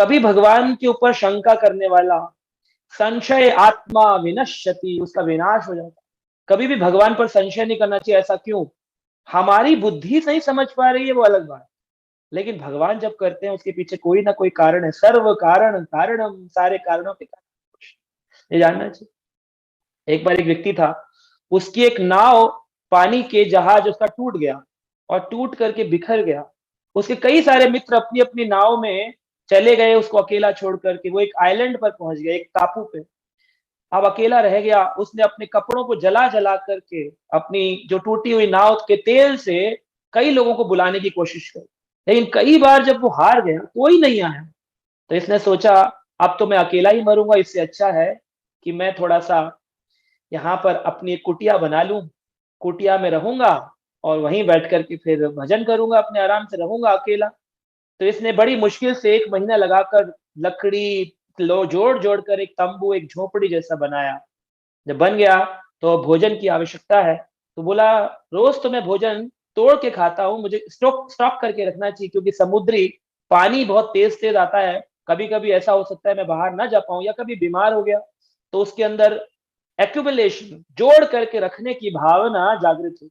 कभी भगवान के ऊपर शंका करने वाला, संशय आत्मा विनश्यति, उसका विनाश हो जाता। कभी भी भगवान पर संशय नहीं करना चाहिए। ऐसा क्यों? हमारी बुद्धि नहीं समझ पा रही है वो अलग बात, लेकिन भगवान जब करते हैं उसके पीछे कोई ना कोई कारण है। सर्व कारण कारणम, सारे कारणों के कारण, ये जानना चाहिए। एक बार एक व्यक्ति था, उसकी एक नाव, पानी के जहाज उसका टूट गया और टूट करके बिखर गया। उसके कई सारे मित्र अपनी अपनी नाव में चले गए, उसको अकेला छोड़ करके। वो एक आइलैंड पर पहुंच गया, एक टापू पे। अब अकेला रह गया। उसने अपने कपड़ों को जला जला करके अपनी जो टूटी हुई नाव के तेल से कई लोगों को बुलाने की कोशिश की, लेकिन कई बार जब वो हार गया, कोई नहीं आया। तो इसने सोचा अब तो मैं अकेला ही मरूंगा, इससे अच्छा है कि मैं थोड़ा सा यहाँ पर अपनी एक कुटिया बना लूं, कुटिया में रहूंगा और वहीं बैठ करके फिर भजन करूंगा, अपने आराम से रहूंगा अकेला। तो इसने बड़ी मुश्किल से 1 महीना लगाकर लकड़ी लो जोड़ जोड़ कर एक तंबू, एक झोपड़ी जैसा बनाया। जब बन गया तो भोजन की आवश्यकता है, तो बोला रोज तो मैं भोजन तोड़ के खाता हूँ, मुझे स्टॉक स्टॉक करके रखना चाहिए, क्योंकि समुद्री पानी बहुत तेज तेज आता है। कभी कभी ऐसा हो सकता है मैं बाहर ना जा पाऊं या कभी बीमार हो गया, तो उसके अंदर एक्यूमुलेशन, जोड़ करके रखने की भावना जागृत हुई।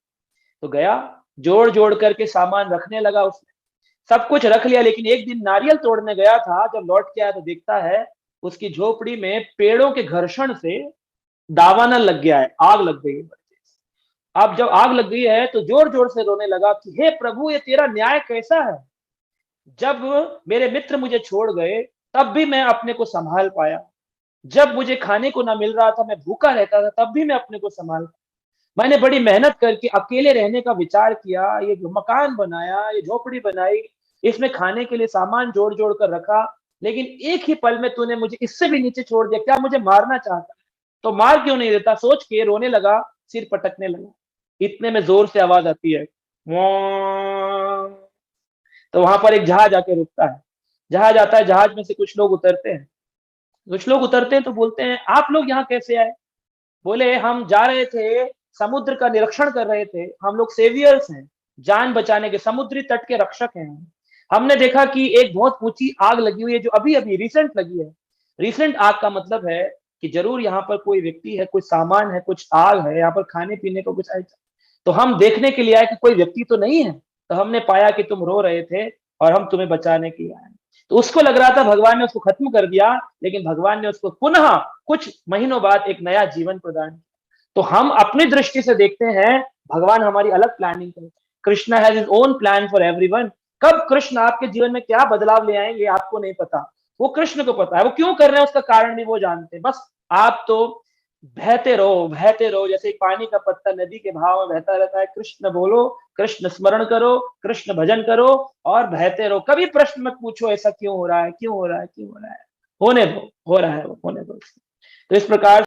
तो गया, जोड़ जोड़ करके सामान रखने लगा। उसने सब कुछ रख लिया, लेकिन एक दिन नारियल तोड़ने गया था, जब लौट के आया तो देखता है उसकी झोपड़ी में पेड़ों के घर्षण से दावानल लग गया है, आग लग गई है। अब जब आग लग गई है तो जोर जोर से रोने लगा कि हे प्रभु, ये तेरा न्याय कैसा है? जब मेरे मित्र मुझे छोड़ गए तब भी मैं अपने को संभाल पाया, जब मुझे खाने को ना मिल रहा था, मैं भूखा रहता था, तब भी मैं अपने को संभाल। मैंने बड़ी मेहनत करके अकेले रहने का विचार किया, ये मकान बनाया, ये झोपड़ी बनाई, इसमें खाने के लिए सामान जोड़ जोड़ कर रखा, लेकिन एक ही पल में तूने मुझे इससे भी नीचे छोड़ दिया। क्या मुझे मारना चाहता? तो मार क्यों नहीं देता? सोच के रोने लगा, सिर पटकने लगा। इतने में जोर से आवाज आती है, तो वहां पर एक जहाज आके रुकता है। जहाज आता है, जहाज में से कुछ लोग उतरते हैं। कुछ लोग उतरते हैं तो बोलते हैं आप लोग यहाँ कैसे आए? बोले हम जा रहे थे, समुद्र का निरीक्षण कर रहे थे, हम लोग सेवियर्स हैं, जान बचाने के, समुद्री तट के रक्षक हैं। हमने देखा कि एक बहुत ऊंची आग लगी हुई है, जो अभी अभी रिसेंट लगी है। रिसेंट आग का मतलब है कि जरूर यहाँ पर कोई व्यक्ति है, कुछ सामान है, कुछ आग है, यहाँ पर खाने पीने को कुछ आइटम। तो हम देखने के लिए आए कि कोई व्यक्ति तो नहीं है। तो हमने पाया कि तुम रो रहे थे और हम तुम्हें बचाने के लिए आए। तो उसको लग रहा था भगवान ने उसको खत्म कर दिया, लेकिन भगवान ने उसको पुनः कुछ महीनों बाद एक नया जीवन प्रदान किया। तो हम अपनी दृष्टि से देखते हैं, भगवान हमारी अलग प्लानिंग करते हैं। Krishna has his own plan for everyone. कब कृष्ण आपके जीवन में क्या बदलाव ले आएंगे आपको नहीं पता, वो कृष्ण को पता है। वो क्यों कर रहे हैं उसका कारण भी वो जानते हैं। बस आप तो बहते रहो, जैसे पानी का पत्ता नदी के भाव में बहता रहता है। कृष्ण बोलो, कृष्ण स्मरण करो, कृष्ण भजन करो और बहते रहो। कभी प्रश्न मत पूछो ऐसा क्यों हो रहा है, क्यों हो रहा है, क्यों हो रहा है। होने दो, हो रहा है वो, होने दो। तो इस प्रकार